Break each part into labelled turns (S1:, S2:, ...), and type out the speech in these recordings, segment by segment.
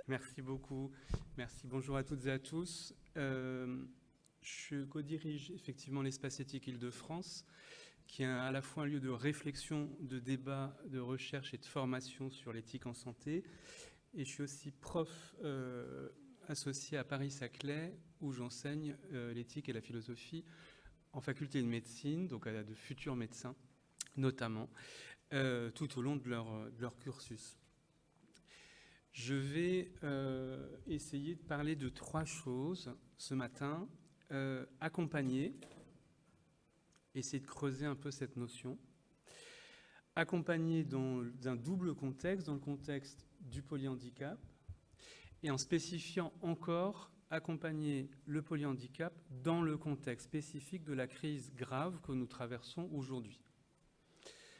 S1: Merci beaucoup. Merci, bonjour à toutes et à tous. Je co-dirige effectivement l'Espace éthique Île-de-France, qui est à la fois un lieu de réflexion, de débat, de recherche et de formation sur l'éthique en santé. Et je suis aussi prof associé à Paris-Saclay, où j'enseigne l'éthique et la philosophie en faculté de médecine, donc à de futurs médecins, notamment, tout au long de leur cursus. Je vais essayer de parler de 3 choses ce matin. Accompagner, essayer de creuser un peu cette notion. Accompagner dans un double contexte, dans le contexte du polyhandicap, et en spécifiant encore accompagner le polyhandicap dans le contexte spécifique de la crise grave que nous traversons aujourd'hui.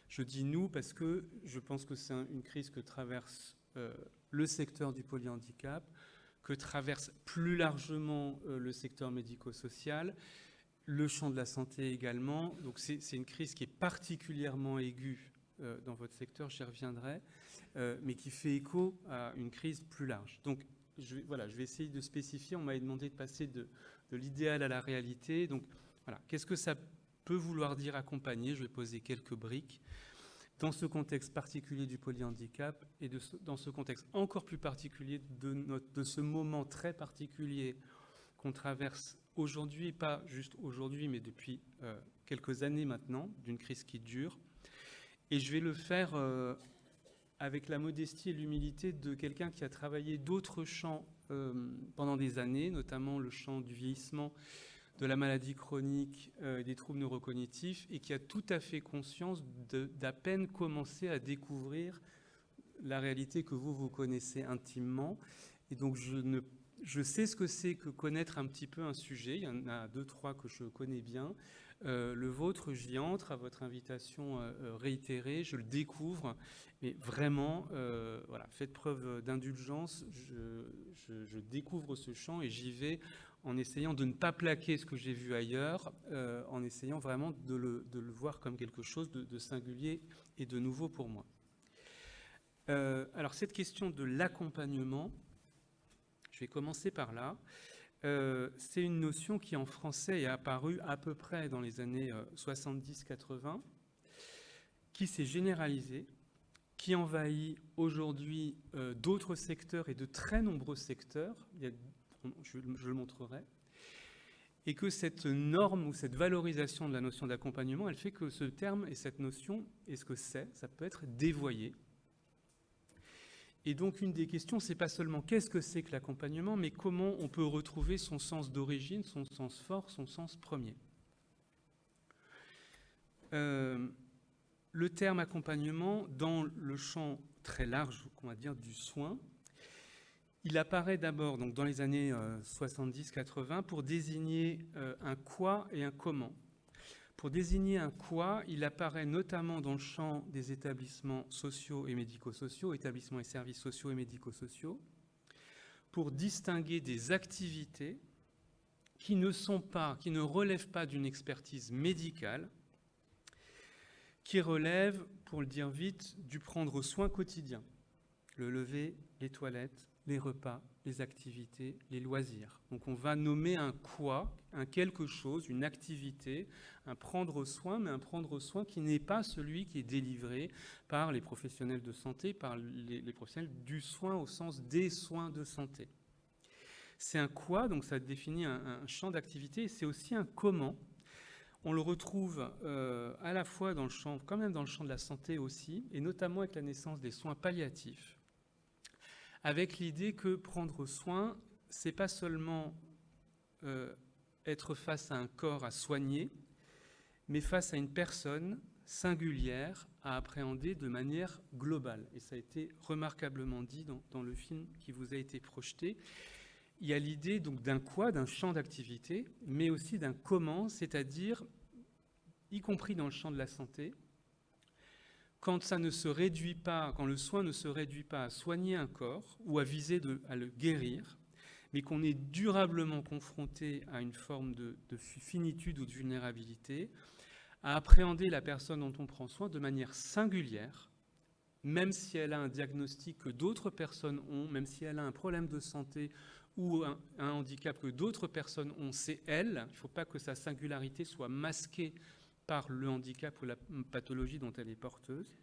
S1: Je dis nous parce que je pense que c'est une crise que traverse le secteur du polyhandicap, que traverse plus largement le secteur médico-social, le champ de la santé également. Donc c'est une crise qui est particulièrement aiguë dans votre secteur, j'y reviendrai, mais qui fait écho à une crise plus large. Donc je vais essayer de spécifier. On m'avait demandé de passer de l'idéal à la réalité. Donc voilà, qu'est-ce que ça peut vouloir dire accompagner? Je vais poser quelques briques. Dans ce contexte particulier du polyhandicap et dans ce contexte encore plus particulier de ce moment très particulier qu'on traverse aujourd'hui, pas juste aujourd'hui, mais depuis quelques années maintenant, d'une crise qui dure. Et je vais le faire avec la modestie et l'humilité de quelqu'un qui a travaillé d'autres champs pendant des années, notamment le champ du vieillissement, de la maladie chronique, des troubles neurocognitifs, et qui a tout à fait conscience d'à peine commencer à découvrir la réalité que vous connaissez intimement. Et donc je sais ce que c'est que connaître un petit peu un sujet. Il y en a 2, 3 que je connais bien. Le vôtre, j'y entre à votre invitation réitérée, je le découvre, mais vraiment, voilà, faites preuve d'indulgence. Je découvre ce champ et j'y vais en essayant de ne pas plaquer ce que j'ai vu ailleurs, en essayant vraiment de le voir comme quelque chose de singulier et de nouveau pour moi. Alors cette question de l'accompagnement, je vais commencer par là. C'est une notion qui en français est apparue à peu près dans les années 70-80, qui s'est généralisée, qui envahit aujourd'hui d'autres secteurs et de très nombreux secteurs. Je le montrerai, et que cette norme ou cette valorisation de la notion d'accompagnement, elle fait que ce terme et cette notion, et ce que c'est, ça peut être dévoyé. Et donc une des questions, c'est pas seulement qu'est-ce que c'est que l'accompagnement, mais comment on peut retrouver son sens d'origine, son sens fort, son sens premier. Le terme accompagnement, dans le champ très large, on va dire, du soin, il apparaît d'abord donc, dans les années 70-80 pour désigner un quoi et un comment. Pour désigner un quoi, il apparaît notamment dans le champ des établissements sociaux et médico-sociaux, établissements et services sociaux et médico-sociaux, pour distinguer des activités qui ne relèvent pas d'une expertise médicale, qui relèvent, pour le dire vite, du prendre soin quotidien. Le lever, les toilettes, les repas, les activités, les loisirs. Donc on va nommer un quoi, un quelque chose, une activité, un prendre soin, mais un prendre soin qui n'est pas celui qui est délivré par les professionnels de santé, par les professionnels du soin au sens des soins de santé. C'est un quoi, donc ça définit un champ d'activité, et c'est aussi un comment. On le retrouve à la fois dans le champ, quand même dans le champ de la santé aussi, et notamment avec la naissance des soins palliatifs, avec l'idée que prendre soin, c'est pas seulement être face à un corps à soigner, mais face à une personne singulière à appréhender de manière globale. Et ça a été remarquablement dit dans le film qui vous a été projeté. Il y a l'idée donc d'un quoi, d'un champ d'activité, mais aussi d'un comment, c'est-à-dire, y compris dans le champ de la santé, quand ça ne se réduit pas, quand le soin ne se réduit pas à soigner un corps ou à viser à le guérir, mais qu'on est durablement confronté à une forme de finitude ou de vulnérabilité, à appréhender la personne dont on prend soin de manière singulière, même si elle a un diagnostic que d'autres personnes ont, même si elle a un problème de santé ou un handicap que d'autres personnes ont, c'est elle. Il ne faut pas que sa singularité soit masquée par le handicap ou la pathologie dont elle est porteuse.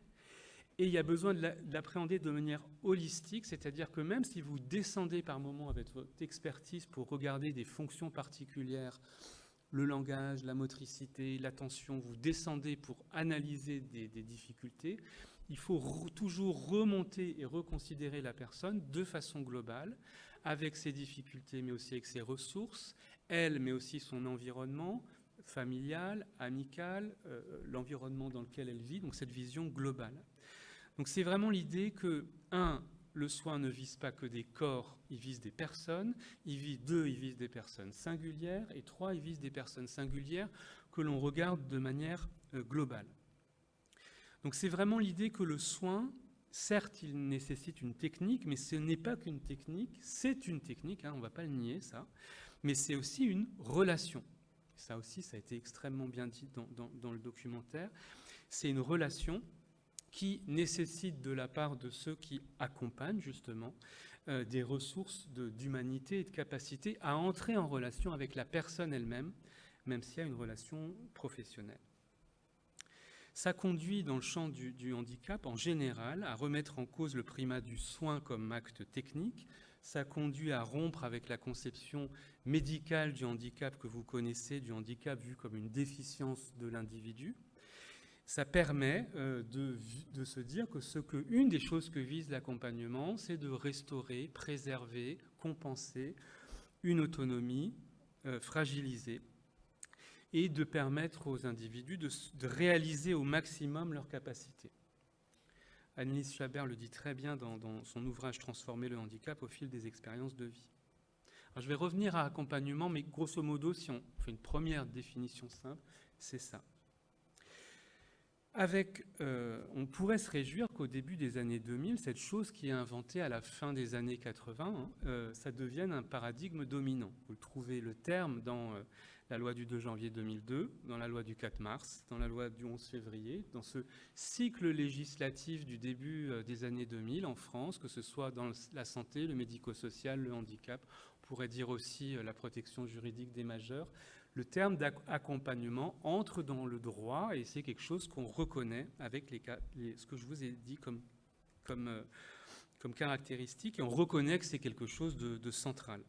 S1: Et il y a besoin de l'appréhender de manière holistique, c'est-à-dire que même si vous descendez par moments avec votre expertise pour regarder des fonctions particulières, le langage, la motricité, l'attention, vous descendez pour analyser des difficultés, il faut toujours remonter et reconsidérer la personne de façon globale, avec ses difficultés, mais aussi avec ses ressources, elle, mais aussi son environnement familial, amical, l'environnement dans lequel elle vit, donc cette vision globale. Donc c'est vraiment l'idée que, 1, le soin ne vise pas que des corps, il vise des personnes, 2, il vise des personnes singulières, et 3, il vise des personnes singulières que l'on regarde de manière globale. Donc c'est vraiment l'idée que le soin, certes, il nécessite une technique, mais ce n'est pas qu'une technique, c'est une technique, on ne va pas le nier, ça, mais c'est aussi une relation. Ça aussi, ça a été extrêmement bien dit dans le documentaire. C'est une relation qui nécessite de la part de ceux qui accompagnent justement des ressources d'humanité et de capacité à entrer en relation avec la personne elle-même, même s'il y a une relation professionnelle. Ça conduit dans le champ du handicap en général à remettre en cause le primat du soin comme acte technique. Ça conduit à rompre avec la conception médicale du handicap que vous connaissez, du handicap vu comme une déficience de l'individu. Ça permet de se dire que une des choses que vise l'accompagnement, c'est de restaurer, préserver, compenser une autonomie fragilisée et de permettre aux individus de réaliser au maximum leurs capacités. Annelise Chabert le dit très bien dans son ouvrage « Transformer le handicap au fil des expériences de vie ». Alors, je vais revenir à accompagnement, mais grosso modo, si on fait une première définition simple, c'est ça. On pourrait se réjouir qu'au début des années 2000, cette chose qui est inventée à la fin des années 80, ça devienne un paradigme dominant. Vous trouvez le terme dans la loi du 2 janvier 2002, dans la loi du 4 mars, dans la loi du 11 février, dans ce cycle législatif du début des années 2000 en France, que ce soit dans la santé, le médico-social, le handicap, on pourrait dire aussi la protection juridique des majeurs. Le terme d'accompagnement entre dans le droit et c'est quelque chose qu'on reconnaît avec ce que je vous ai dit comme caractéristique, et on reconnaît que c'est quelque chose de central.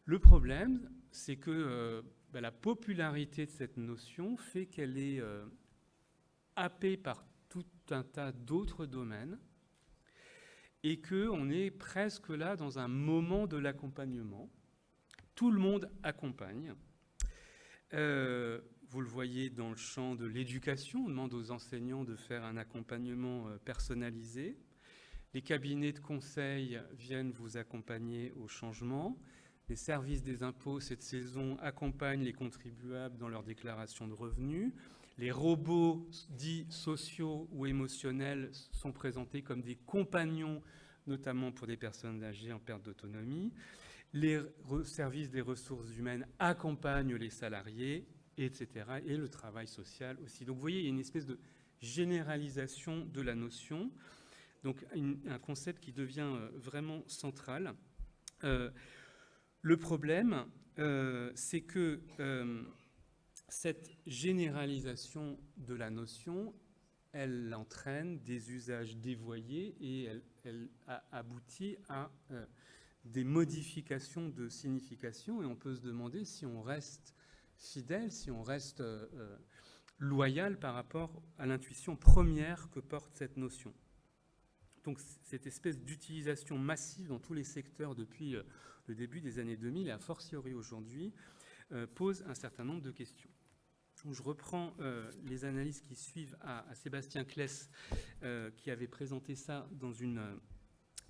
S1: Le problème, c'est que la popularité de cette notion fait qu'elle est happée par tout un tas d'autres domaines et qu'on est presque là dans un moment de l'accompagnement. Tout le monde accompagne. Vous le voyez dans le champ de l'éducation, on demande aux enseignants de faire un accompagnement personnalisé. Les cabinets de conseil viennent vous accompagner au changement. Les services des impôts cette saison accompagnent les contribuables dans leur déclaration de revenus. Les robots dits sociaux ou émotionnels sont présentés comme des compagnons, notamment pour des personnes âgées en perte d'autonomie. Les services des ressources humaines accompagnent les salariés, etc. Et le travail social aussi. Donc vous voyez, il y a une espèce de généralisation de la notion, donc un concept qui devient vraiment central. Le problème, c'est que cette généralisation de la notion, elle entraîne des usages dévoyés et elle aboutit à des modifications de signification, et on peut se demander si on reste fidèle, si on reste loyal par rapport à l'intuition première que porte cette notion. Donc cette espèce d'utilisation massive dans tous les secteurs depuis le début des années 2000 et a fortiori aujourd'hui pose un certain nombre de questions. Donc, je reprends les analyses qui suivent à Sébastien Claes qui avait présenté ça dans une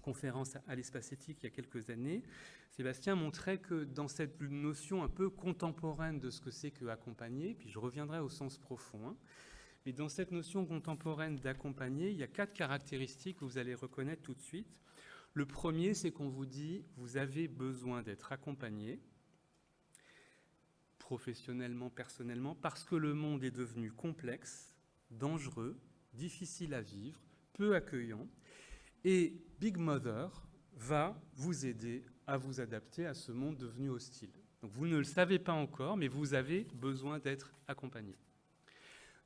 S1: conférence à l'Espace Éthique il y a quelques années. Sébastien montrait que dans cette notion un peu contemporaine de ce que c'est que accompagner, puis je reviendrai au sens profond, mais dans cette notion contemporaine d'accompagner, il y a 4 caractéristiques que vous allez reconnaître tout de suite. Le premier, c'est qu'on vous dit, vous avez besoin d'être accompagné, professionnellement, personnellement, parce que le monde est devenu complexe, dangereux, difficile à vivre, peu accueillant. Et Big Mother va vous aider à vous adapter à ce monde devenu hostile. Donc vous ne le savez pas encore, mais vous avez besoin d'être accompagné.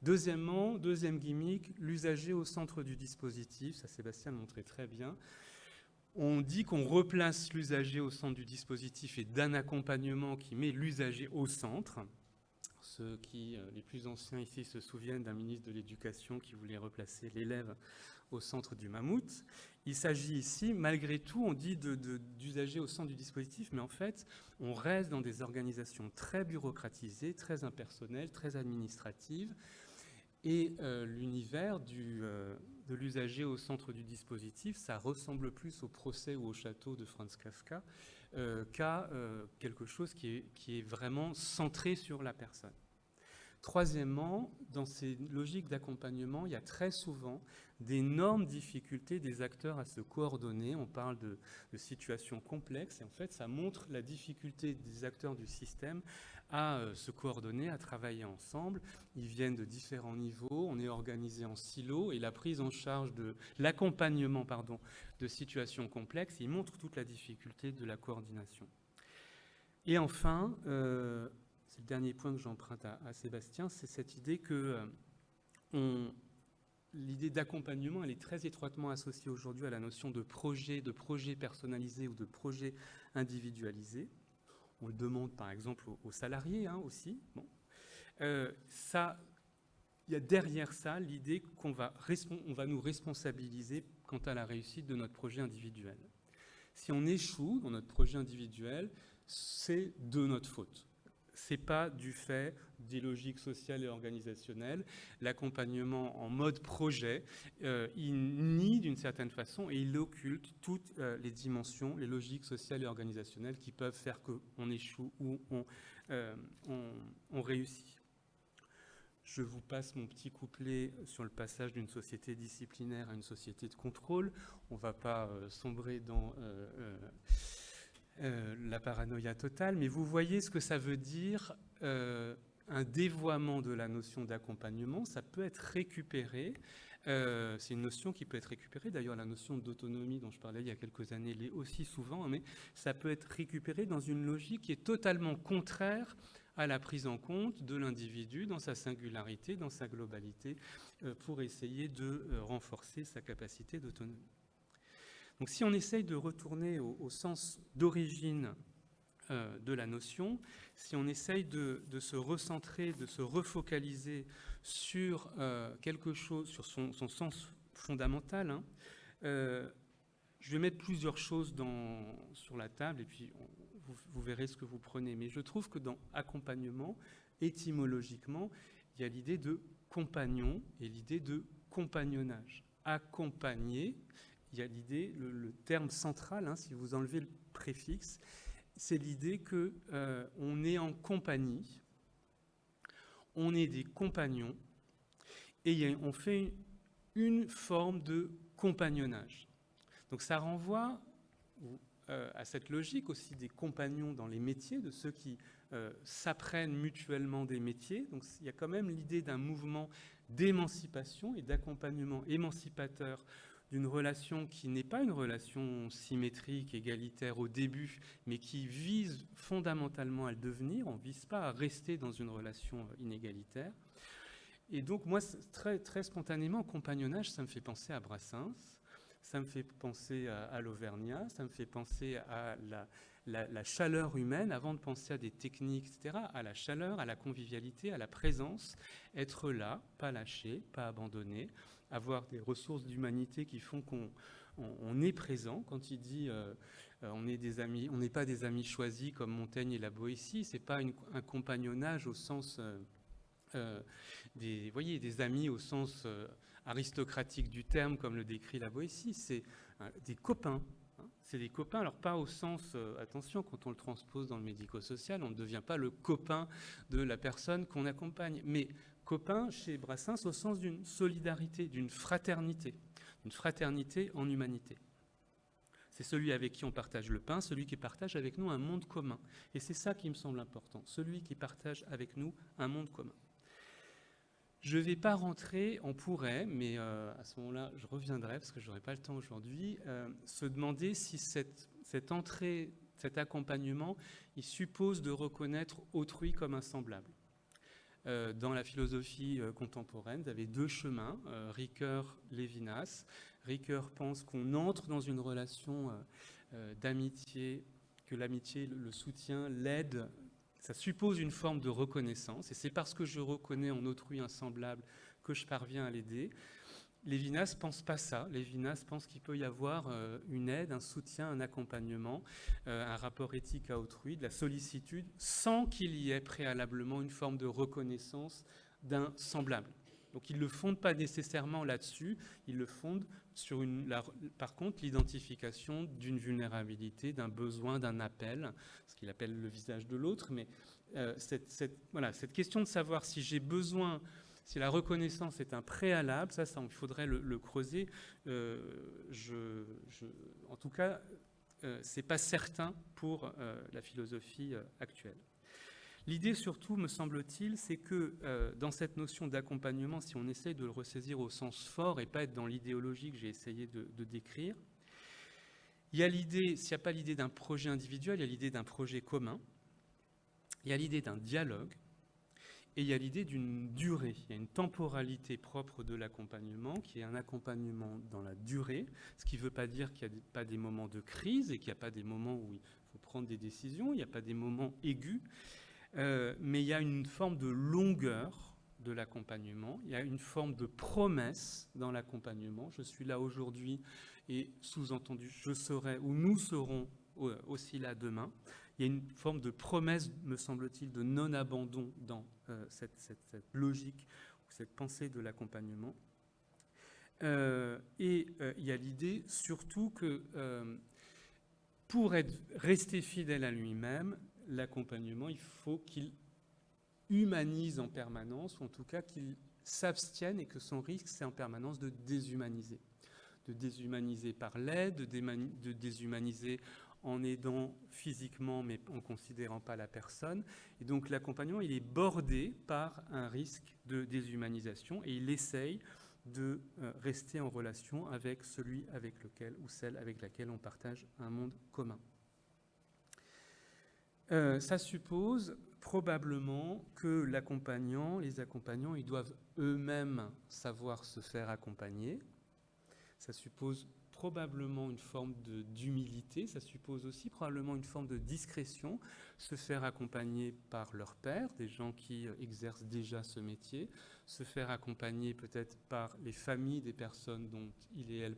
S1: Deuxièmement, deuxième gimmick, l'usager au centre du dispositif. Ça, Sébastien le montrait très bien. On dit qu'on replace l'usager au centre du dispositif et d'un accompagnement qui met l'usager au centre. Ceux qui, les plus anciens ici, se souviennent d'un ministre de l'Éducation qui voulait replacer l'élève au centre du mammouth. Il s'agit ici, malgré tout, on dit d'usager au centre du dispositif, mais en fait, on reste dans des organisations très bureaucratisées, très impersonnelles, très administratives. Et l'univers de l'usager au centre du dispositif, ça ressemble plus au procès ou au château de Franz Kafka qu'à quelque chose qui est vraiment centré sur la personne. Troisièmement, dans ces logiques d'accompagnement, il y a très souvent d'énormes difficultés des acteurs à se coordonner. On parle de situations complexes et en fait, ça montre la difficulté des acteurs du système à se coordonner, à travailler ensemble. Ils viennent de différents niveaux, on est organisé en silos et la prise en charge de l'accompagnement de situations complexes, il montre toute la difficulté de la coordination. Et enfin, c'est le dernier point que j'emprunte à Sébastien, c'est cette idée que l'idée d'accompagnement, elle est très étroitement associée aujourd'hui à la notion de projet personnalisé ou de projet individualisé. On le demande par exemple aux salariés aussi. Bon. Il y a derrière ça l'idée qu'on va nous responsabiliser quant à la réussite de notre projet individuel. Si on échoue dans notre projet individuel, c'est de notre faute. Ce n'est pas du fait des logiques sociales et organisationnelles. L'accompagnement en mode projet, il nie d'une certaine façon et il occulte toutes les dimensions, les logiques sociales et organisationnelles qui peuvent faire qu'on échoue ou on réussit. Je vous passe mon petit couplet sur le passage d'une société disciplinaire à une société de contrôle. On ne va pas sombrer dans la paranoïa totale, mais vous voyez ce que ça veut dire, un dévoiement de la notion d'accompagnement. Ça peut être récupéré, c'est une notion qui peut être récupérée, d'ailleurs la notion d'autonomie dont je parlais il y a quelques années l'est aussi souvent, mais ça peut être récupéré dans une logique qui est totalement contraire à la prise en compte de l'individu dans sa singularité, dans sa globalité, pour essayer de renforcer sa capacité d'autonomie. Donc si on essaye de retourner au sens d'origine de la notion, si on essaye de se recentrer, de se refocaliser sur quelque chose, sur son sens fondamental, je vais mettre plusieurs choses sur la table et puis vous verrez ce que vous prenez. Mais je trouve que dans accompagnement, étymologiquement, il y a l'idée de compagnon et l'idée de compagnonnage. Accompagner, il y a l'idée, le terme central, si vous enlevez le préfixe, c'est l'idée qu'on est en compagnie, on est des compagnons, et on fait une forme de compagnonnage. Donc ça renvoie à cette logique aussi des compagnons dans les métiers, de ceux qui s'apprennent mutuellement des métiers. Donc il y a quand même l'idée d'un mouvement d'émancipation et d'accompagnement émancipateur d'une relation qui n'est pas une relation symétrique, égalitaire au début, mais qui vise fondamentalement à le devenir. On ne vise pas à rester dans une relation inégalitaire. Et donc moi, très, très spontanément, compagnonnage, ça me fait penser à Brassens, ça me fait penser à l'Auvergnat, ça me fait penser à la chaleur humaine, avant de penser à des techniques, etc., à la chaleur, à la convivialité, à la présence, être là, pas lâcher, pas abandonner, avoir des ressources d'humanité qui font qu'on est présent. Quand il dit on est des amis, on n'est pas des amis choisis comme Montaigne et la Boétie, c'est pas un compagnonnage au sens des amis au sens aristocratique du terme, comme le décrit la Boétie, c'est des copains. C'est des copains, alors pas au sens, attention, quand on le transpose dans le médico-social, on ne devient pas le copain de la personne qu'on accompagne, mais copain chez Brassens au sens d'une solidarité, d'une fraternité en humanité. C'est celui avec qui on partage le pain, celui qui partage avec nous un monde commun. Et c'est ça qui me semble important, celui qui partage avec nous un monde commun.
S2: Je ne vais pas rentrer, on pourrait, mais à ce moment-là, je reviendrai, parce que je n'aurai pas le temps aujourd'hui, se demander si cette entrée, cet accompagnement, il suppose de reconnaître autrui comme un semblable. Dans la philosophie contemporaine, vous avez deux chemins, Ricoeur, Lévinas. Ricoeur pense qu'on entre dans une relation d'amitié, que l'amitié, le soutien, l'aide, ça suppose une forme de reconnaissance, et c'est parce que je reconnais en autrui un semblable que je parviens à l'aider. Lévinas ne pense pas ça. Lévinas pense qu'il peut y avoir une aide, un soutien, un accompagnement, un rapport éthique à autrui, de la sollicitude, sans qu'il y ait préalablement une forme de reconnaissance d'un semblable. Donc il ne le fonde pas nécessairement là-dessus, il le fonde sur par contre l'identification d'une vulnérabilité, d'un besoin, d'un appel, ce qu'il appelle le visage de l'autre. Mais cette question de savoir si j'ai besoin, si la reconnaissance est un préalable, ça il faudrait le creuser. En tout cas, ce n'est pas certain pour la philosophie actuelle. L'idée surtout, me semble-t-il, c'est que dans cette notion d'accompagnement, si on essaye de le ressaisir au sens fort et pas être dans l'idéologie que j'ai essayé de décrire, il y a l'idée, s'il n'y a pas l'idée d'un projet individuel, il y a l'idée d'un projet commun, il y a l'idée d'un dialogue, et il y a l'idée d'une durée. Il y a une temporalité propre de l'accompagnement, qui est un accompagnement dans la durée, ce qui ne veut pas dire qu'il n'y a pas des moments de crise et qu'il n'y a pas des moments où il faut prendre des décisions, il n'y a pas des moments aigus, mais il y a une forme de longueur de l'accompagnement, il y a une forme de promesse dans l'accompagnement. Je suis là aujourd'hui et sous-entendu, je serai ou nous serons aussi là demain. Il y a une forme de promesse, me semble-t-il, de non-abandon dans cette logique ou cette pensée de l'accompagnement. Et il y a l'idée surtout que pour rester fidèle à lui-même, l'accompagnement, il faut qu'il humanise en permanence, ou en tout cas qu'il s'abstienne, et que son risque, c'est en permanence de déshumaniser. De déshumaniser par l'aide, de déshumaniser en aidant physiquement, mais en ne considérant pas la personne. Et donc l'accompagnement, il est bordé par un risque de déshumanisation, et il essaye de rester en relation avec celui avec lequel ou celle avec laquelle on partage un monde commun. Ça suppose probablement que l'accompagnant, les accompagnants, ils doivent eux-mêmes savoir se faire accompagner. Ça suppose probablement une forme d'humilité, ça suppose aussi probablement une forme de discrétion, se faire accompagner par leur pairs, des gens qui exercent déjà ce métier, se faire accompagner peut-être par les familles des personnes dont ils et elles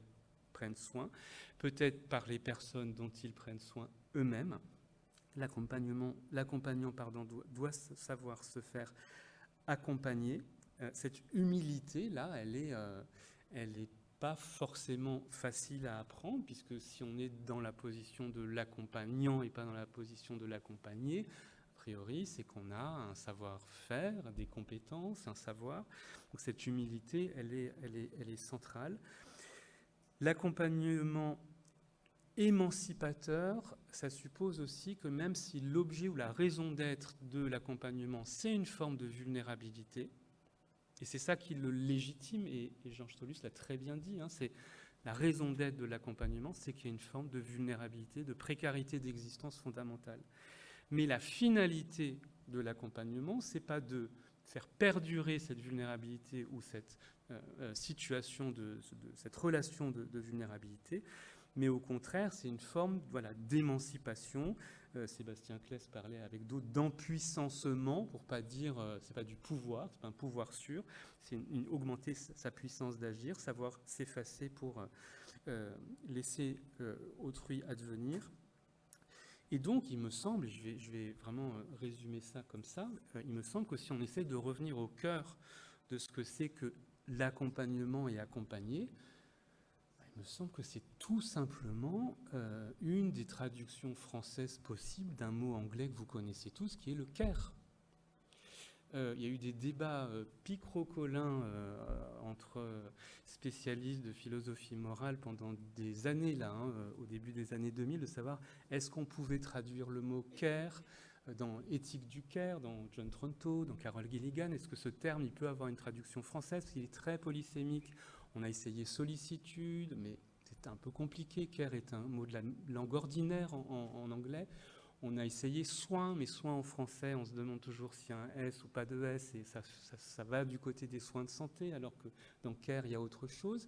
S2: prennent soin, peut-être par les personnes dont ils prennent soin eux-mêmes. L'accompagnant doit savoir se faire accompagner. Cette humilité-là, elle est pas forcément facile à apprendre, puisque si on est dans la position de l'accompagnant et pas dans la position de l'accompagné, a priori, c'est qu'on a un savoir-faire, des compétences, un savoir. Donc cette humilité, elle est centrale. L'accompagnement émancipateur, ça suppose aussi que même si l'objet ou la raison d'être de l'accompagnement, c'est une forme de vulnérabilité, et c'est ça qui le légitime, et Georges Tolus l'a très bien dit, c'est la raison d'être de l'accompagnement, c'est qu'il y a une forme de vulnérabilité, de précarité d'existence fondamentale. Mais la finalité de l'accompagnement, c'est pas de faire perdurer cette vulnérabilité ou cette situation, cette relation de vulnérabilité, mais au contraire, c'est une forme d'émancipation. Sébastien Claes parlait avec d'autres d'empuissancement, pour pas dire, c'est pas du pouvoir, c'est pas un pouvoir sûr, c'est augmenter sa puissance d'agir, savoir s'effacer pour laisser autrui advenir. Et donc, il me semble, je vais vraiment résumer ça comme ça, il me semble que si on essaie de revenir au cœur de ce que c'est que l'accompagnement et accompagner, il me semble que c'est tout simplement une des traductions françaises possibles d'un mot anglais que vous connaissez tous, qui est le care. Il y a eu des débats picrocolins entre spécialistes de philosophie morale pendant des années, au début des années 2000, de savoir est-ce qu'on pouvait traduire le mot care
S1: dans Éthique du care, dans John Tronto, dans Carol Gilligan. Est-ce que ce terme, il peut avoir une traduction française? Parce qu'il est très polysémique. On a essayé sollicitude, mais c'est un peu compliqué. Care est un mot de la langue ordinaire en anglais. On a essayé soins, mais soins en français, on se demande toujours s'il y a un S ou pas de S, et ça va du côté des soins de santé, alors que dans care, il y a autre chose.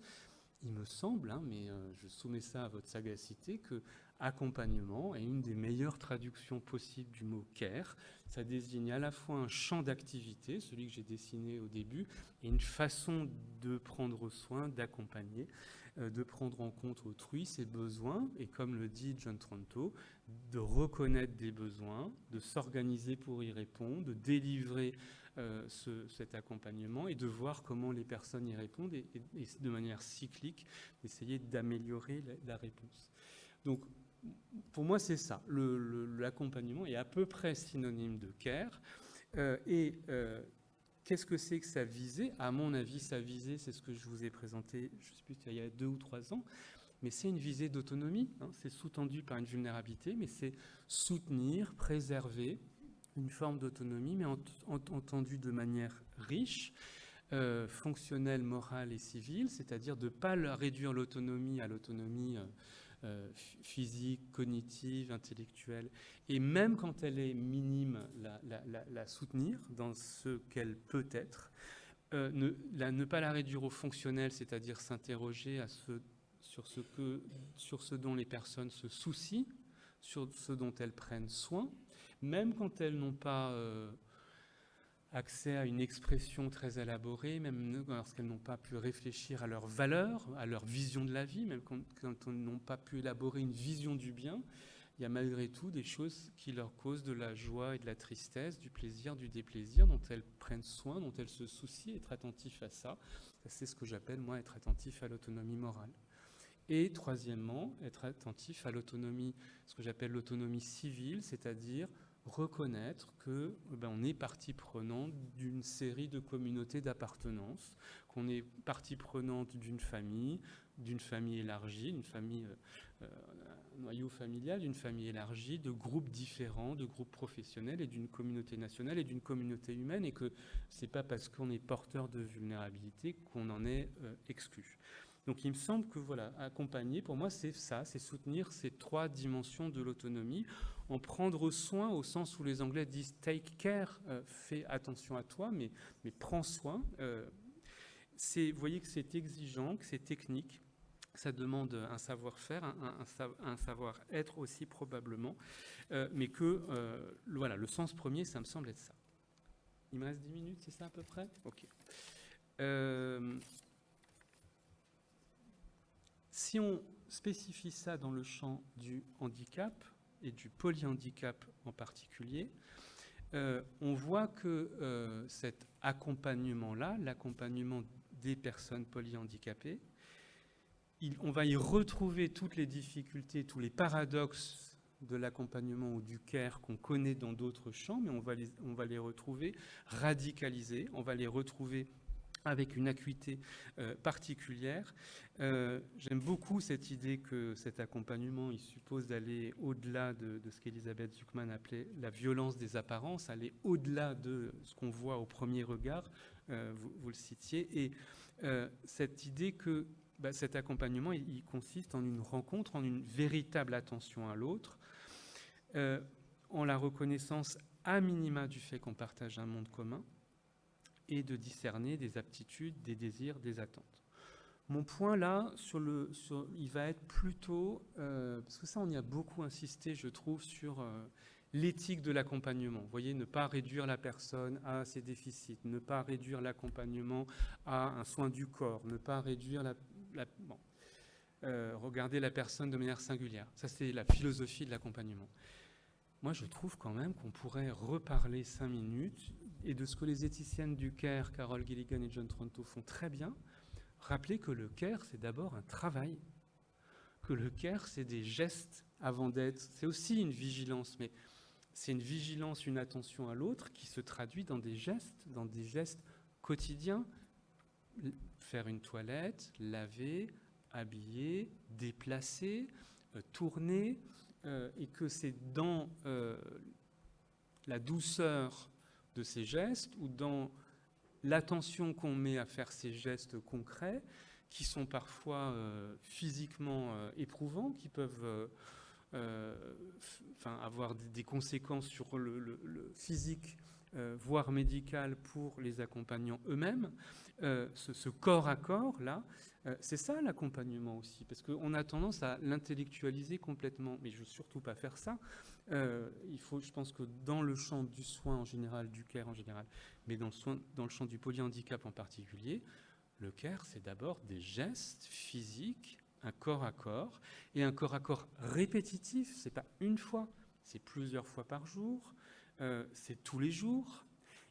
S1: Il me semble, mais je soumets ça à votre sagacité, que accompagnement est une des meilleures traductions possibles du mot care. Ça désigne à la fois un champ d'activité, celui que j'ai dessiné au début, et une façon de prendre soin, d'accompagner, de prendre en compte autrui, ses besoins, et comme le dit John Tronto, de reconnaître des besoins, de s'organiser pour y répondre, de délivrer cet accompagnement et de voir comment les personnes y répondent et de manière cyclique, d'essayer d'améliorer la réponse. Donc, pour moi, c'est ça. L'accompagnement est à peu près synonyme de care. Qu'est-ce que c'est que sa visée? À mon avis, sa visée, c'est ce que je vous ai présenté, je ne sais plus, il y a 2 ou 3 ans, mais c'est une visée d'autonomie. C'est sous-tendu par une vulnérabilité, mais c'est soutenir, préserver une forme d'autonomie, mais entendue de manière riche, fonctionnelle, morale et civile, c'est-à-dire de ne pas réduire l'autonomie à l'autonomie physique, cognitive, intellectuelle, et même quand elle est minime, la soutenir dans ce qu'elle peut être, ne pas la réduire au fonctionnel, c'est-à-dire s'interroger sur ce dont les personnes se soucient, sur ce dont elles prennent soin, même quand elles n'ont pas accès à une expression très élaborée, même lorsqu'elles n'ont pas pu réfléchir à leurs valeurs, à leur vision de la vie, même quand elles n'ont pas pu élaborer une vision du bien, il y a malgré tout des choses qui leur causent de la joie et de la tristesse, du plaisir, du déplaisir, dont elles prennent soin, dont elles se soucient, être attentif à ça. C'est ce que j'appelle, moi, être attentif à l'autonomie morale. Et troisièmement, être attentif à l'autonomie, ce que j'appelle l'autonomie civile, c'est-à-dire reconnaître qu'on est partie prenante d'une série de communautés d'appartenance, qu'on est partie prenante d'une famille élargie, une famille, un noyau familial, d'une famille élargie, de groupes différents, de groupes professionnels et d'une communauté nationale et d'une communauté humaine, et que c'est pas parce qu'on est porteur de vulnérabilité qu'on en est exclu. Donc il me semble que voilà, accompagner, pour moi, c'est ça, c'est soutenir ces 3 dimensions de l'autonomie, en prendre soin au sens où les Anglais disent « take care », fais attention à toi, mais prends soin. Vous voyez que c'est exigeant, que c'est technique, ça demande un savoir-faire, un savoir-être aussi probablement, mais que voilà, le sens premier, ça me semble être ça. Il me reste 10 minutes, c'est ça à peu près? Ok. Si on spécifie ça dans le champ du handicap, et du polyhandicap en particulier, on voit que cet accompagnement-là, l'accompagnement des personnes polyhandicapées, on va y retrouver toutes les difficultés, tous les paradoxes de l'accompagnement ou du care qu'on connaît dans d'autres champs, mais on va les retrouver radicalisés, on va les retrouver avec une acuité particulière. J'aime beaucoup cette idée que cet accompagnement, il suppose d'aller au-delà de ce qu'Elisabeth Zuckman appelait la violence des apparences, aller au-delà de ce qu'on voit au premier regard, vous le citiez, et cette idée que cet accompagnement, il consiste en une rencontre, en une véritable attention à l'autre, en la reconnaissance à minima du fait qu'on partage un monde commun, et de discerner des aptitudes, des désirs, des attentes. Mon point là, il va être plutôt, parce que ça on y a beaucoup insisté, je trouve, sur l'éthique de l'accompagnement. Vous voyez, ne pas réduire la personne à ses déficits, ne pas réduire l'accompagnement à un soin du corps, ne pas réduire regarder la personne de manière singulière. Ça, c'est la philosophie de l'accompagnement. Moi, je trouve quand même qu'on pourrait reparler 5 minutes et de ce que les éthiciennes du care, Carol Gilligan et John Tronto, font très bien, rappeler que le care, c'est d'abord un travail, que le care, c'est des gestes avant d'être... C'est aussi une vigilance, mais c'est une vigilance, une attention à l'autre qui se traduit dans des gestes quotidiens. Faire une toilette, laver, habiller, déplacer, tourner... et que c'est dans la douceur de ces gestes ou dans l'attention qu'on met à faire ces gestes concrets qui sont parfois physiquement éprouvants, qui peuvent avoir des conséquences sur le physique, voire médical pour les accompagnants eux-mêmes. Ce corps à corps, là, c'est ça l'accompagnement aussi, parce qu'on a tendance à l'intellectualiser complètement, mais je ne veux surtout pas faire ça. Je pense que dans le champ du soin en général, du care en général, mais dans le champ du polyhandicap en particulier, le care, c'est d'abord des gestes physiques, un corps à corps, et un corps à corps répétitif, c'est pas une fois, c'est plusieurs fois par jour, c'est tous les jours.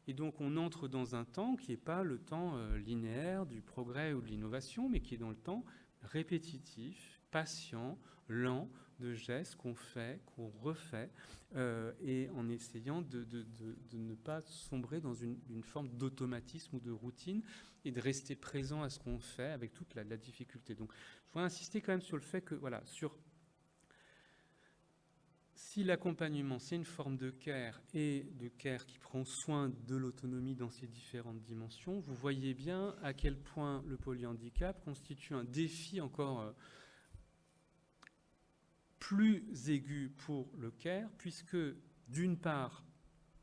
S1: Et donc on entre dans un temps qui n'est pas le temps linéaire du progrès ou de l'innovation, mais qui est dans le temps répétitif, patient, lent, de gestes qu'on fait, qu'on refait, et en essayant de ne pas sombrer dans une forme d'automatisme ou de routine, et de rester présent à ce qu'on fait avec toute la difficulté. Donc je voudrais insister quand même sur le fait que, voilà, si l'accompagnement, c'est une forme de care, et de care qui prend soin de l'autonomie dans ses différentes dimensions, vous voyez bien à quel point le polyhandicap constitue un défi encore plus aigu pour le care, puisque d'une part,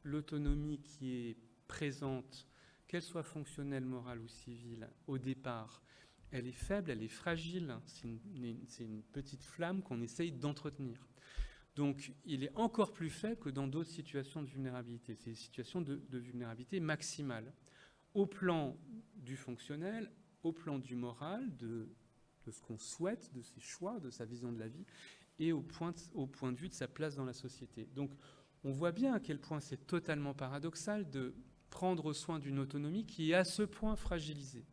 S1: l'autonomie qui est présente, qu'elle soit fonctionnelle, morale ou civile, au départ, elle est faible, elle est fragile, c'est une petite flamme qu'on essaye d'entretenir. Donc, il est encore plus faible que dans d'autres situations de vulnérabilité. C'est des situations de vulnérabilité maximale, au plan du fonctionnel, au plan du moral, de ce qu'on souhaite, de ses choix, de sa vision de la vie, et au point de vue de sa place dans la société. Donc, on voit bien à quel point c'est totalement paradoxal de prendre soin d'une autonomie qui est à ce point fragilisée.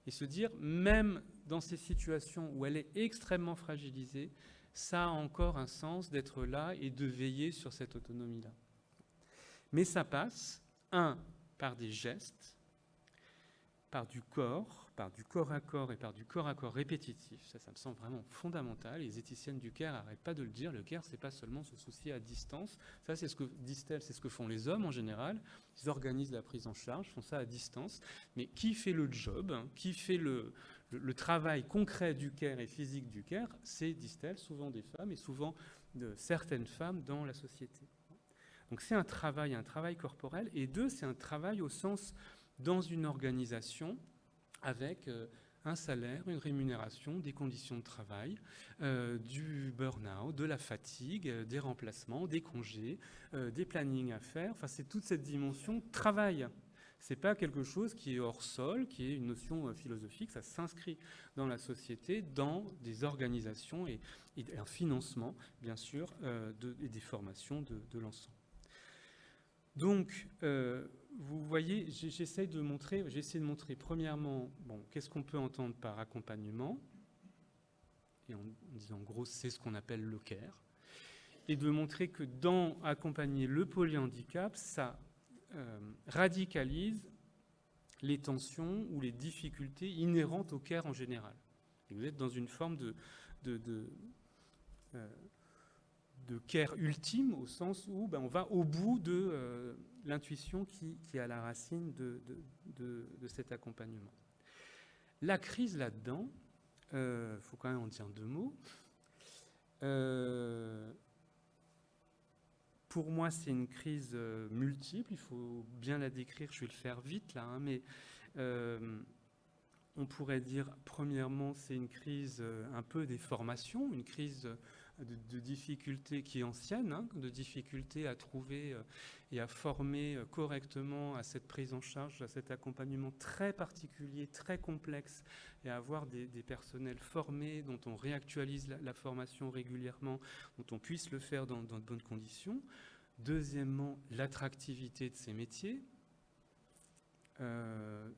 S1: Et se dire, même dans ces situations où elle est extrêmement fragilisée, ça a encore un sens d'être là et de veiller sur cette autonomie-là. Mais ça passe, par des gestes, par du corps à corps et par du corps à corps répétitif. Ça me semble vraiment fondamental. Les éthiciennes du care n'arrêtent pas de le dire. Le care, c'est pas seulement se soucier à distance. Ça, c'est ce que disent-elles, c'est ce que font les hommes en général. Ils organisent la prise en charge, font ça à distance. Mais qui fait le job, qui fait le travail concret du care et physique du care, c'est, disent-elles, souvent des femmes et souvent de certaines femmes dans la société. Donc c'est un travail corporel. Et deux, c'est un travail au sens dans une organisation avec un salaire, une rémunération, des conditions de travail, du burn-out, de la fatigue, des remplacements, des congés, des plannings à faire. Enfin, c'est toute cette dimension travail. C'est pas quelque chose qui est hors sol, qui est une notion philosophique. Ça s'inscrit dans la société, dans des organisations et un financement, bien sûr, et des formations de l'ensemble. Donc, vous voyez, j'essaie de montrer premièrement, qu'est-ce qu'on peut entendre par accompagnement, et en disant en gros, c'est ce qu'on appelle le care, et de montrer que dans accompagner le polyhandicap, ça radicalise les tensions ou les difficultés inhérentes au care en général. Et vous êtes dans une forme de care ultime, au sens où on va au bout de l'intuition qui est à la racine de cet accompagnement. La crise là-dedans, faut quand même en dire deux mots. Pour moi, c'est une crise multiple, il faut bien la décrire, je vais le faire vite là, mais on pourrait dire, premièrement, c'est une crise un peu des formations, une crise de difficultés qui est ancienne, de difficultés à trouver et à former correctement à cette prise en charge, à cet accompagnement très particulier, très complexe, et à avoir des personnels formés, dont on réactualise la formation régulièrement, dont on puisse le faire dans de bonnes conditions. Deuxièmement, l'attractivité de ces métiers.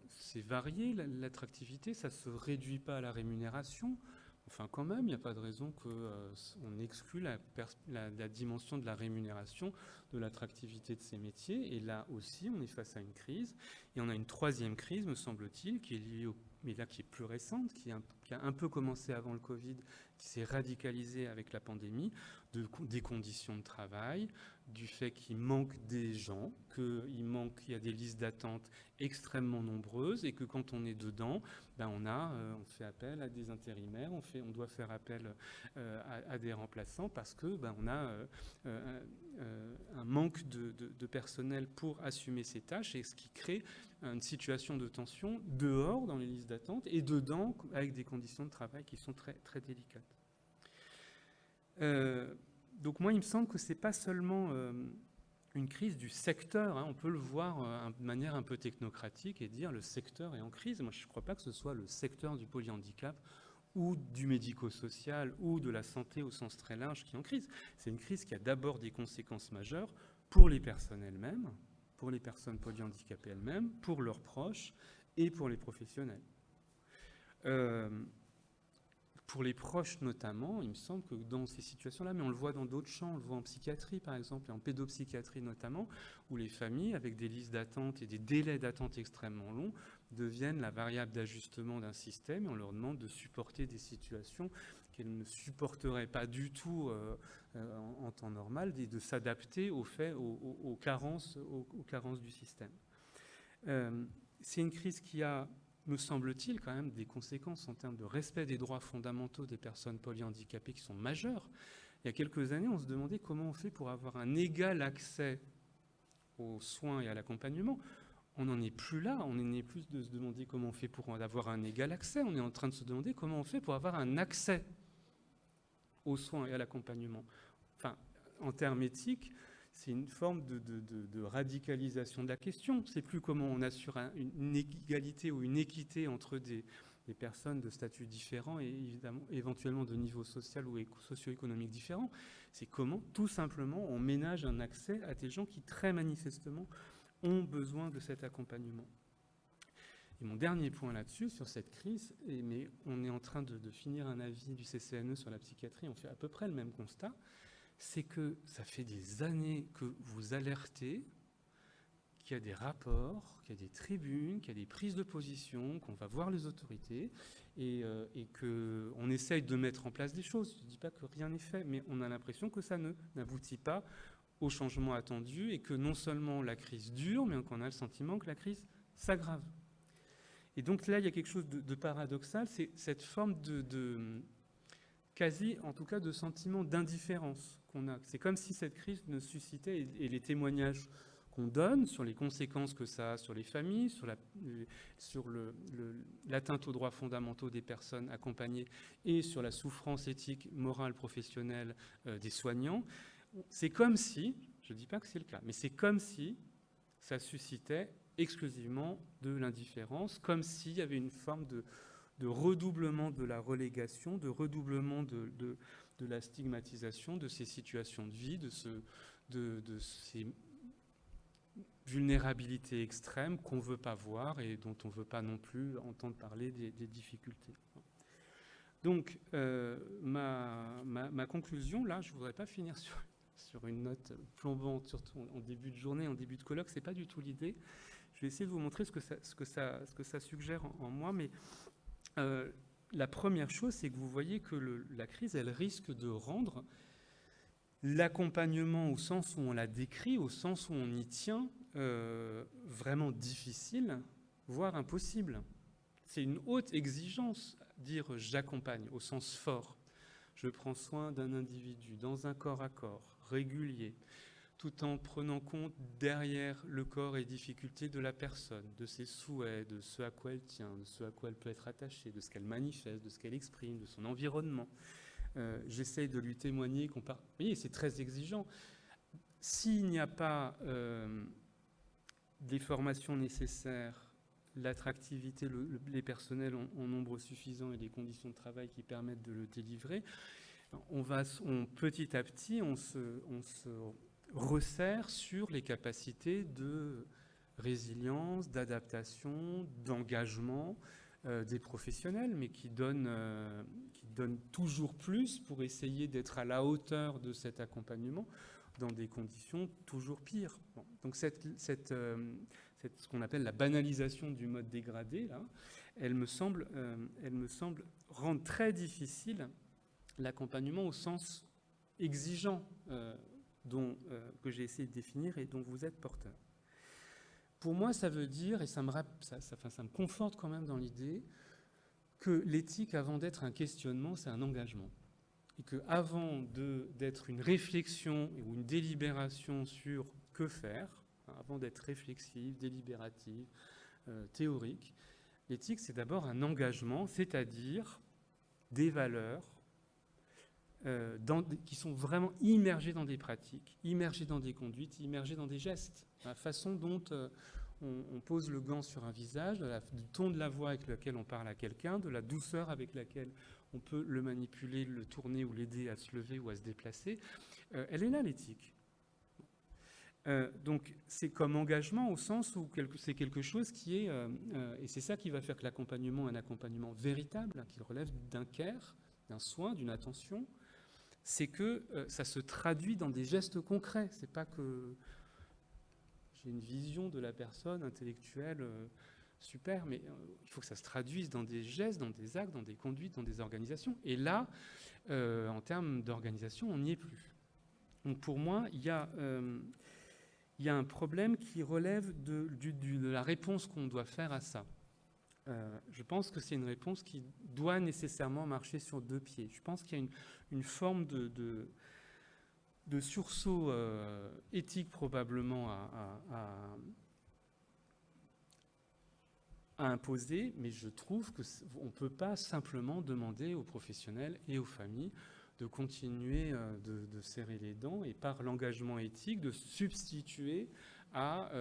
S1: C'est varié, l'attractivité, ça ne se réduit pas à la rémunération. Enfin, quand même, il n'y a pas de raison qu'on exclue la dimension de la rémunération, de l'attractivité de ces métiers. Et là aussi, on est face à une crise. Et on a une troisième crise, me semble-t-il, qui est liée mais là qui est plus récente, qui qui a un peu commencé avant le Covid, qui s'est radicalisé avec la pandémie, des conditions de travail, du fait qu'il manque des gens, qu'il y a des listes d'attente extrêmement nombreuses et que quand on est dedans, on fait appel à des intérimaires, on doit faire appel à des remplaçants parce que on a un manque de personnel pour assumer ces tâches, et ce qui crée une situation de tension dehors dans les listes d'attente et dedans avec des conditions de travail qui sont très, très délicates. Donc moi, il me semble que ce n'est pas seulement une crise du secteur, hein. On peut le voir de manière un peu technocratique et dire le secteur est en crise. Moi, je ne crois pas que ce soit le secteur du polyhandicap ou du médico-social ou de la santé au sens très large qui est en crise. C'est une crise qui a d'abord des conséquences majeures pour les personnes elles-mêmes, pour les personnes polyhandicapées elles-mêmes, pour leurs proches et pour les professionnels. Pour les proches notamment, il me semble que dans ces situations-là, mais on le voit dans d'autres champs, on le voit en psychiatrie par exemple, et en pédopsychiatrie notamment, où les familles, avec des listes d'attente et des délais d'attente extrêmement longs, deviennent la variable d'ajustement d'un système, et on leur demande de supporter des situations qu'elles ne supporteraient pas du tout en temps normal, et de s'adapter aux carences du système. C'est une crise qui a, me semble-t-il, quand même des conséquences en termes de respect des droits fondamentaux des personnes polyhandicapées qui sont majeures. Il y a quelques années, on se demandait comment on fait pour avoir un égal accès aux soins et à l'accompagnement. On n'en est plus là, on n'en est plus de se demander comment on fait pour avoir un égal accès, on est en train de se demander comment on fait pour avoir un accès aux soins et à l'accompagnement. Enfin, en termes éthiques, c'est une forme de radicalisation de la question. C'est plus comment on assure une égalité ou une équité entre des personnes de statuts différents et éventuellement de niveau social ou socio-économique différents. C'est comment, tout simplement, on ménage un accès à des gens qui, très manifestement, ont besoin de cet accompagnement. Et mon dernier point là-dessus, sur cette crise, mais on est en train de finir un avis du CCNE sur la psychiatrie, on fait à peu près le même constat, c'est que ça fait des années que vous alertez qu'il y a des rapports, qu'il y a des tribunes, qu'il y a des prises de position, qu'on va voir les autorités et qu'on essaye de mettre en place des choses. Je ne dis pas que rien n'est fait, mais on a l'impression que ça n'aboutit pas au changement attendu et que non seulement la crise dure, mais qu'on a le sentiment que la crise s'aggrave. Et donc là, il y a quelque chose de paradoxal, c'est cette forme quasi, en tout cas, de sentiment d'indifférence qu'on a. C'est comme si cette crise ne suscitait, et les témoignages qu'on donne sur les conséquences que ça a sur les familles, sur l'atteinte aux droits fondamentaux des personnes accompagnées et sur la souffrance éthique, morale, professionnelle des soignants, c'est comme si, je ne dis pas que c'est le cas, mais c'est comme si ça suscitait exclusivement de l'indifférence, comme s'il y avait une forme de redoublement de la relégation, de redoublement de la stigmatisation de ces situations de vie, de ces vulnérabilités extrêmes qu'on ne veut pas voir et dont on ne veut pas non plus entendre parler des difficultés. Donc, ma conclusion, là, je ne voudrais pas finir sur une note plombante, surtout en début de journée, en début de colloque, ce n'est pas du tout l'idée. Je vais essayer de vous montrer ce que ça suggère en moi, mais la première chose, c'est que vous voyez que la crise, elle risque de rendre l'accompagnement au sens où on l'a décrit, au sens où on y tient, vraiment difficile, voire impossible. C'est une haute exigence, dire j'accompagne au sens fort. Je prends soin d'un individu dans un corps à corps, régulier, tout en prenant compte derrière le corps et difficultés de la personne, de ses souhaits, de ce à quoi elle tient, de ce à quoi elle peut être attachée, de ce qu'elle manifeste, de ce qu'elle exprime, de son environnement. J'essaye de lui témoigner qu'on part. Vous voyez, c'est très exigeant. S'il n'y a pas les formations nécessaires, l'attractivité, les personnels en nombre suffisant et les conditions de travail qui permettent de le délivrer, petit à petit, on se resserre sur les capacités de résilience, d'adaptation, d'engagement des professionnels, mais qui donnent toujours plus pour essayer d'être à la hauteur de cet accompagnement dans des conditions toujours pires. Bon, donc ce qu'on appelle la banalisation du mode dégradé, là, elle me semble rendre très difficile l'accompagnement au sens exigeant que j'ai essayé de définir et dont vous êtes porteur. Pour moi, ça veut dire, et ça me conforte quand même dans l'idée, que l'éthique, avant d'être un questionnement, c'est un engagement. Et qu'avant d'être une réflexion ou une délibération sur que faire, avant d'être réflexive, délibérative, théorique, l'éthique, c'est d'abord un engagement, c'est-à-dire des valeurs qui sont vraiment immergées dans des pratiques, immergées dans des conduites, immergées dans des gestes. La façon dont on pose le gant sur un visage, du ton de la voix avec lequel on parle à quelqu'un, de la douceur avec laquelle on peut le manipuler, le tourner ou l'aider à se lever ou à se déplacer. Elle est là, l'éthique. Donc c'est comme engagement au sens où c'est quelque chose qui est, et c'est ça qui va faire que l'accompagnement est un accompagnement véritable, qui relève d'un care, d'un soin, d'une attention, c'est que ça se traduit dans des gestes concrets. C'est pas que j'ai une vision de la personne intellectuelle super, mais il faut que ça se traduise dans des gestes, dans des actes, dans des conduites, dans des organisations. Et là, en termes d'organisation, on n'y est plus. Donc pour moi, il y a un problème qui relève de la réponse qu'on doit faire à ça. Je pense que c'est une réponse qui doit nécessairement marcher sur deux pieds. Je pense qu'il y a une forme de sursaut éthique probablement à imposer, mais je trouve qu'on ne peut pas simplement demander aux professionnels et aux familles de continuer de serrer les dents et par l'engagement éthique de substituer à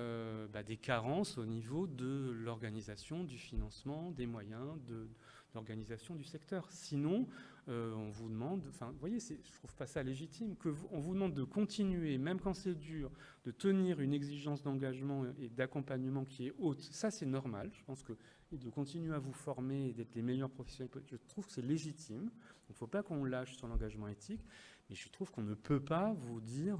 S1: des carences au niveau de l'organisation, du financement, des moyens, de l'organisation du secteur. Sinon, on vous demande, vous voyez, je ne trouve pas ça légitime, on vous demande de continuer, même quand c'est dur, de tenir une exigence d'engagement et d'accompagnement qui est haute. Ça, c'est normal. Je pense que de continuer à vous former et d'être les meilleurs professionnels, je trouve que c'est légitime. Donc, il ne faut pas qu'on lâche sur l'engagement éthique, mais je trouve qu'on ne peut pas vous dire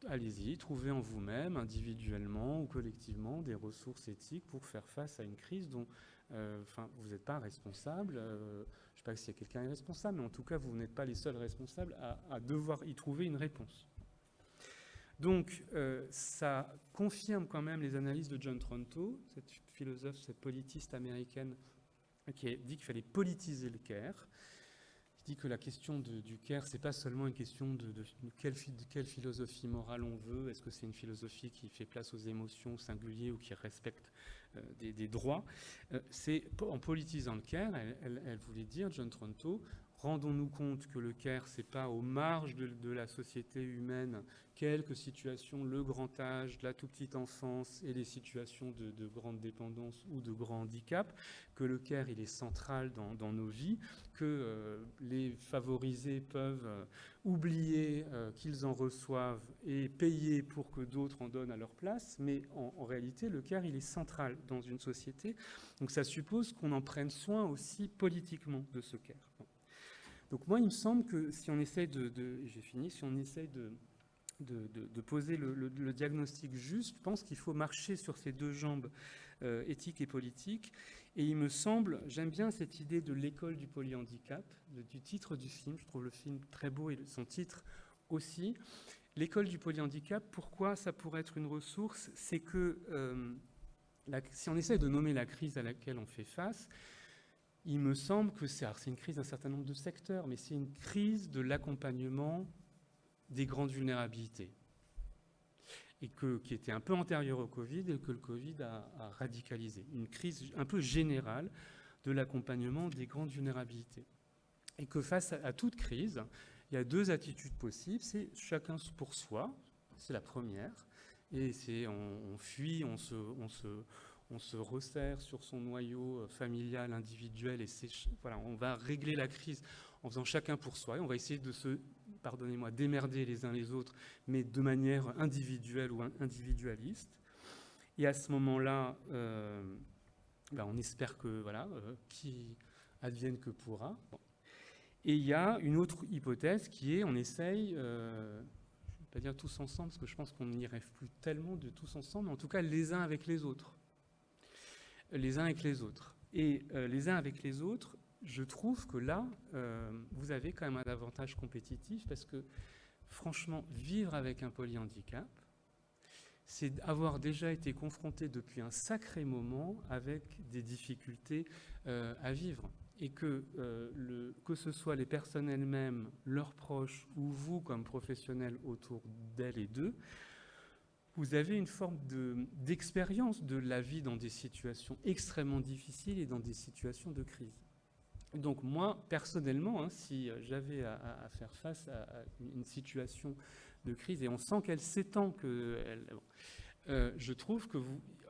S1: allez-y, trouvez en vous-même, individuellement ou collectivement, des ressources éthiques pour faire face à une crise dont vous n'êtes pas responsable. Je ne sais pas si quelqu'un est responsable, mais en tout cas, vous n'êtes pas les seuls responsables à devoir y trouver une réponse. Donc, ça confirme quand même les analyses de John Tronto, cette philosophe, cette politiste américaine, qui a dit qu'il fallait politiser le care. Il dit que la question du care, c'est pas seulement une question de quelle philosophie morale on veut. Est-ce que c'est une philosophie qui fait place aux émotions singulières ou qui respecte des droits? C'est en politisant le care, elle voulait dire, John Tronto, rendons-nous compte que le care, c'est pas aux marges de la société humaine, quelques situations, le grand âge, la toute petite enfance et les situations de grande dépendance ou de grand handicap, que le care, il est central dans nos vies, que les favorisés peuvent oublier qu'ils en reçoivent et payer pour que d'autres en donnent à leur place, mais en réalité, le care, il est central dans une société. Donc ça suppose qu'on en prenne soin aussi politiquement de ce care. Donc moi, il me semble que si on essaye si on essaye de poser le diagnostic juste, je pense qu'il faut marcher sur ces deux jambes, éthique et politique. Et il me semble, j'aime bien cette idée de l'école du polyhandicap, du titre du film, je trouve le film très beau et son titre aussi. L'école du polyhandicap, pourquoi ça pourrait être une ressource? C'est que si on essaie de nommer la crise à laquelle on fait face, il me semble que c'est une crise d'un certain nombre de secteurs, mais c'est une crise de l'accompagnement des grandes vulnérabilités, et qui était un peu antérieure au Covid et que le Covid a radicalisé. Une crise un peu générale de l'accompagnement des grandes vulnérabilités. Et que face à toute crise, il y a deux attitudes possibles. C'est chacun pour soi, c'est la première, et c'est on fuit, on se resserre sur son noyau familial, individuel, et on va régler la crise en faisant chacun pour soi, et on va essayer de se, démerder les uns les autres, mais de manière individuelle ou individualiste. Et à ce moment-là, on espère que, qui advienne que pourra. Bon. Et il y a une autre hypothèse qui est, on essaye, je ne vais pas dire tous ensemble, parce que je pense qu'on n'y rêve plus tellement de tous ensemble, mais en tout cas les uns avec les autres. Les uns avec les autres. Et les uns avec les autres, je trouve que là, vous avez quand même un avantage compétitif parce que, franchement, vivre avec un polyhandicap, c'est avoir déjà été confronté depuis un sacré moment avec des difficultés à vivre. Et que ce soit les personnes elles-mêmes, leurs proches, ou vous comme professionnels autour d'elles et d'eux, vous avez une forme d'expérience de la vie dans des situations extrêmement difficiles et dans des situations de crise. Donc moi, personnellement, hein, si j'avais à faire face à une situation de crise, et on sent qu'elle s'étend, je trouve que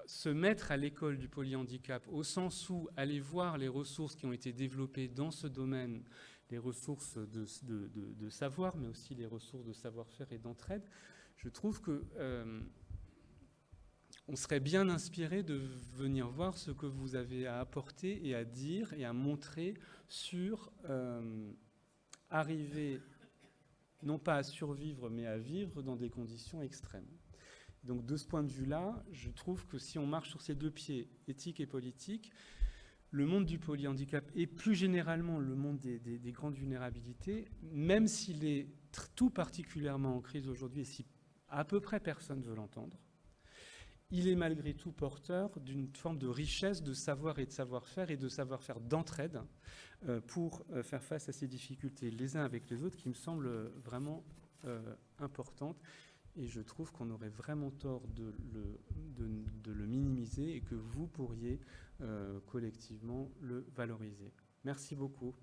S1: se mettre à l'école du polyhandicap, au sens où aller voir les ressources qui ont été développées dans ce domaine, les ressources de savoir, mais aussi les ressources de savoir-faire et d'entraide, je trouve que on serait bien inspiré de venir voir ce que vous avez à apporter et à dire et à montrer sur arriver, non pas à survivre, mais à vivre dans des conditions extrêmes. Donc de ce point de vue-là, je trouve que si on marche sur ces deux pieds, éthique et politique, le monde du polyhandicap et plus généralement le monde des grandes vulnérabilités, même s'il est tout particulièrement en crise aujourd'hui et si à peu près personne ne veut l'entendre, il est malgré tout porteur d'une forme de richesse de savoir et de savoir-faire et de savoir-faire d'entraide pour faire face à ces difficultés les uns avec les autres qui me semblent vraiment importantes. Et je trouve qu'on aurait vraiment tort de le minimiser et que vous pourriez collectivement le valoriser. Merci beaucoup.